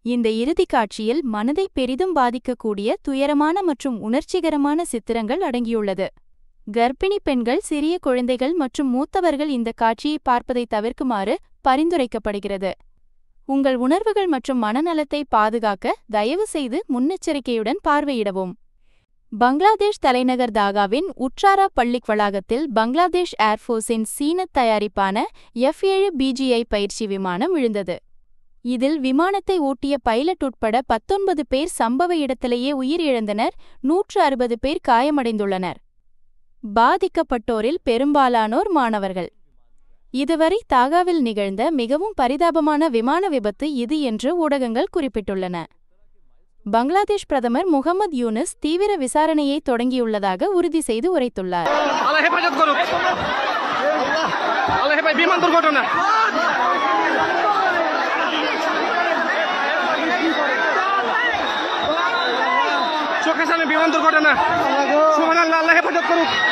இந்த இறுதிக் காட்சியில் மனதை பெரிதும் பாதிக்கக்கூடிய துயரமான மற்றும் உணர்ச்சிகரமான சித்திரங்கள் அடங்கியுள்ளது. கர்ப்பிணி பெண்கள், சிறிய குழந்தைகள் மற்றும் மூத்தவர்கள் இந்த காட்சியை பார்ப்பதை தவிர்க்குமாறு பரிந்துரைக்கப்படுகிறது. உங்கள் உணர்வுகள் மற்றும் மனநலத்தை பாதுகாக்க தயவு செய்து முன்னெச்சரிக்கையுடன் பார்வையிடவும். பங்களாதேஷ் தலைநகர் தாகாவின் உட்ராரா பள்ளிக் வளாகத்தில் பங்களாதேஷ் ஏர்ஃபோர்ஸின் சீனத் தயாரிப்பான F-7 பயிற்சி விமானம் விழுந்தது. இதில் விமானத்தை ஓட்டிய பைலட் உட்பட 19 பேர் சம்பவ இடத்திலேயே உயிரிழந்தனர். 160 பேர் காயமடைந்துள்ளனர். பாதிக்கப்பட்டோரில் பெரும்பாலானோர் மாணவர்கள். இதுவரை தாகாவில் நிகழ்ந்த மிகவும் பரிதாபமான விமான விபத்து இது என்று ஊடகங்கள் குறிப்பிட்டுள்ளன. பங்களாதேஷ் பிரதமர் முகமது யூனுஸ் தீவிர விசாரணையை தொடங்கியுள்ளதாக உறுதி செய்து உரைத்துள்ளார். চোখের সামনে বিমান দুর্ঘটনা, সুবহানাল্লাহ, আল্লাহ হেফাজত করুক।